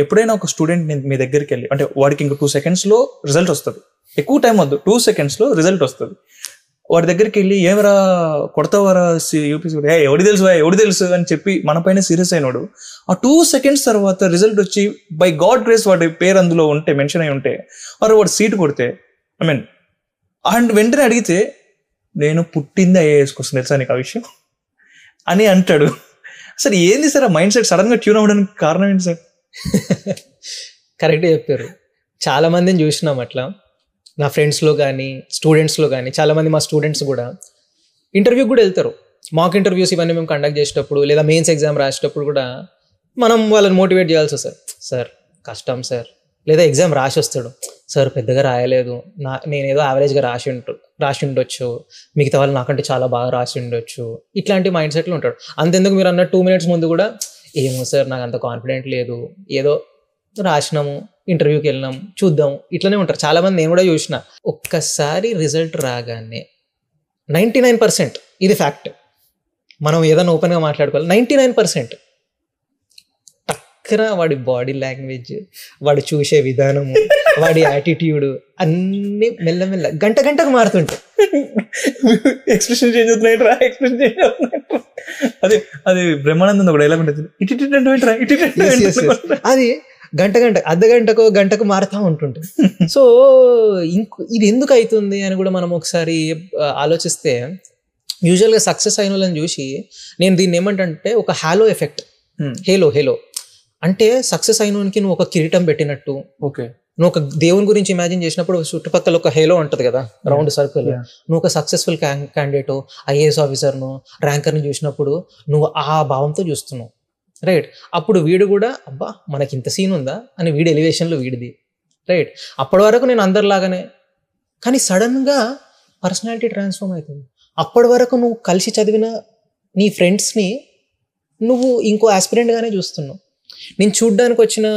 ఎప్పుడైనా ఒక స్టూడెంట్ మీ దగ్గరికి వెళ్ళి అంటే వాడికి ఇంక 2 సెకండ్స్లో రిజల్ట్ వస్తుంది, ఎక్కువ టైం వద్దు, 2 సెకండ్స్లో రిజల్ట్ వస్తుంది, వాడి దగ్గరికి వెళ్ళి ఏమరా కొడతావారా యూపీసీ ఎవడి తెలుసు అని చెప్పి మన పైన సీరియస్ అయినాడు. ఆ 2 సెకండ్స్ తర్వాత రిజల్ట్ వచ్చి బై గాడ్ గ్రేస్ వాడి పేరు అందులో ఉంటే మెన్షన్ అయి ఉంటే వాడు సీట్ కొడితే అండ్ వెంటనే అడిగితే నేను పుట్టింది ఐఏఎస్ కోసం తెలుసా నీకు ఆ విషయం అని అంటాడు. అసలు ఏంది సార్ ఆ మైండ్ సెట్ సడన్ గా ట్యూన్ అవ్వడానికి కారణం ఏంటి సార్? కరెక్ట్గా చెప్పారు. చాలా మందిని చూసినాం అట్లా, నా ఫ్రెండ్స్లో కానీ స్టూడెంట్స్లో కానీ. చాలామంది మా స్టూడెంట్స్ కూడా ఇంటర్వ్యూకి కూడా వెళ్తారు. మాక్ ఇంటర్వ్యూస్ ఇవన్నీ మేము కండక్ట్ చేసేటప్పుడు లేదా మెయిన్స్ ఎగ్జామ్ రాసేటప్పుడు కూడా మనం వాళ్ళని మోటివేట్ చేయాల్సి వస్తుంది. సార్ కష్టం సార్, లేదా ఎగ్జామ్ రాసి వస్తాడు, సార్ పెద్దగా రాయలేదు, నేనేదో యావరేజ్గా రాసి ఉండొచ్చు, మిగతా వాళ్ళు నాకంటే చాలా బాగా రాసి ఉండొచ్చు, ఇట్లాంటి మైండ్ సెట్లు ఉంటాడు. అంతెందుకు మీరు అన్న 2 minutes ముందు కూడా ఏమో సార్ నాకు అంత కాన్ఫిడెంట్ లేదు, ఏదో రాసినాము, ఇంటర్వ్యూకి వెళ్ళినాం, చూద్దాం, ఇట్లనే ఉంటారు చాలామంది. నేను కూడా చూసిన. ఒక్కసారి రిజల్ట్ రాగానే 99%, ఇది ఫ్యాక్ట్, మనం ఏదైనా ఓపెన్గా మాట్లాడుకోవాలి, 99% టక్కన వాడి బాడీ లాంగ్వేజ్, వాడు చూసే విధానము, వాడి యాటిట్యూడ్ అన్నీ మెల్లమెల్ల గంటకు మారుతుంటాయి. ఎక్స్ప్రెషన్ చేంజ్ అవుతున్నాయి, ఎక్స్ప్రెషన్ చేంజ్ అవుతున్నాయి. అది బ్రహ్మానందం ఒక డైలాగ్ ఉంటుంది, అది గంటకు మారుతూ ఉంటుంటుంది. సో ఇది ఎందుకు అవుతుంది అని కూడా మనం ఒకసారి ఆలోచిస్తే, యూజువల్గా సక్సెస్ అయిన వాళ్ళని చూసి నేను దీన్ని ఏమంటే ఒక హాలో ఎఫెక్ట్, హేలో అంటే సక్సెస్ అయినోనికి నువ్వు ఒక కిరీటం పెట్టినట్టు, ఓకే, నువ్వు ఒక దేవుని గురించి ఇమాజిన్ చేసినప్పుడు చుట్టుపక్కల ఒక హేలో ఉంటుంది కదా, రౌండ్ సర్కిల్. నువ్వు ఒక సక్సెస్ఫుల్ క్యాండిడేట్, ఐఏఎస్ ఆఫీసర్ను, ర్యాంకర్ని చూసినప్పుడు నువ్వు ఆ భావంతో చూస్తున్నావు, రైట్? అప్పుడు వీడు కూడా అబ్బా మనకి ఇంత సీన్ ఉందా అని వీడి ఎలివేషన్లో వీడిది, రైట్? అప్పటి వరకు నేను అందరిలాగానే, కానీ సడన్గా పర్సనాలిటీ ట్రాన్స్ఫార్మ్ అవుతుంది. అప్పటి వరకు నువ్వు కలిసి చదివిన నీ ఫ్రెండ్స్ని నువ్వు ఇంకో ఆస్పిరెంట్గానే చూస్తున్నావు. నేను చూడ్డానికి వచ్చిన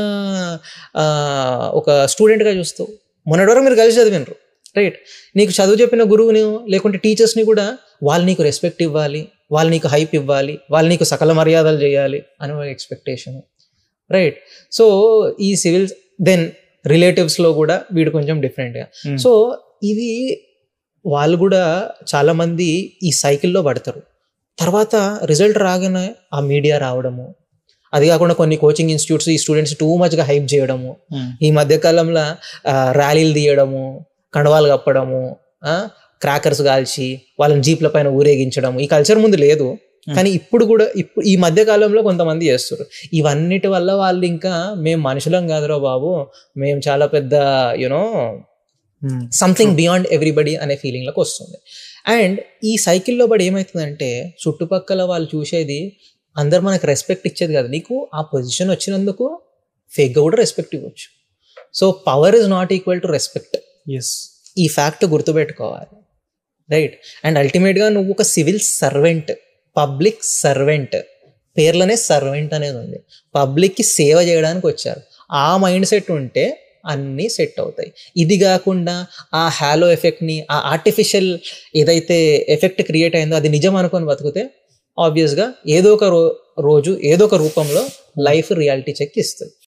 ఒక స్టూడెంట్గా చూస్తావు. మొన్నటి వరకు మీరు కలిసి చదివినరు, రైట్? నీకు చదువు చెప్పిన గురువుని లేకుంటే టీచర్స్ని కూడా వాళ్ళు నీకు రెస్పెక్ట్ ఇవ్వాలి, వాళ్ళు నీకు హైప్ ఇవ్వాలి, వాళ్ళు నీకు సకల మర్యాదలు చేయాలి అని ఒక ఎక్స్పెక్టేషన్, రైట్? సో ఈ సివిల్స్ దెన్ రిలేటివ్స్లో కూడా వీడు కొంచెం డిఫరెంట్గా. సో ఇది వాళ్ళు కూడా చాలామంది ఈ సైకిల్లో పడతారు. తర్వాత రిజల్ట్ రాగానే ఆ మీడియా రావడము, అది కాకుండా కొన్ని కోచింగ్ ఇన్స్టిట్యూట్స్ ఈ స్టూడెంట్స్ టూ మచ్గా హైప్ చేయడము, ఈ మధ్యకాలంలో ర్యాలీలు తీయడము, కండవాలు కప్పడము, క్రాకర్స్ కాల్చి వాళ్ళని జీప్ల పైన ఊరేగించడము, ఈ కల్చర్ ముందు లేదు. కానీ ఇప్పుడు ఈ మధ్య కాలంలో కొంతమంది చేస్తారు. ఇవన్నిటి వల్ల వాళ్ళు ఇంకా మేము మనుషులం కాదురా బాబు, మేము చాలా పెద్ద యునో సంథింగ్ బియాండ్ ఎవ్రీబడి అనే ఫీలింగ్లోకి వస్తుంది. అండ్ ఈ సైకిల్లో పడి ఏమవుతుందంటే చుట్టుపక్కల వాళ్ళు చూసేది అందరు మనకు రెస్పెక్ట్ ఇచ్చేది కాదు, నీకు ఆ పొజిషన్ వచ్చినందుకు ఫేక్గా కూడా రెస్పెక్ట్ ఇవ్వచ్చు. So power is not equal to respect. ఈ ఫ్యాక్ట్ గుర్తుపెట్టుకోవాలి, రైట్? అండ్ అల్టిమేట్గా నువ్వు ఒక సివిల్ సర్వెంట్, పబ్లిక్ సర్వెంట్, పేర్లోనే సర్వెంట్ అనేది ఉంది. పబ్లిక్కి సేవ చేయడానికి వచ్చారు. ఆ మైండ్ సెట్ ఉంటే అన్నీ సెట్ అవుతాయి. ఇది కాకుండా ఆ హాలో ఎఫెక్ట్ని, ఆ ఆర్టిఫిషియల్ ఏదైతే ఎఫెక్ట్ క్రియేట్ అయిందో అది నిజం అనుకొని బతికితే ఆబ్వియస్గా ఏదో ఒక రోజు ఏదో ఒక రూపంలో లైఫ్ రియాలిటీ చెక్ ఇస్తుంది.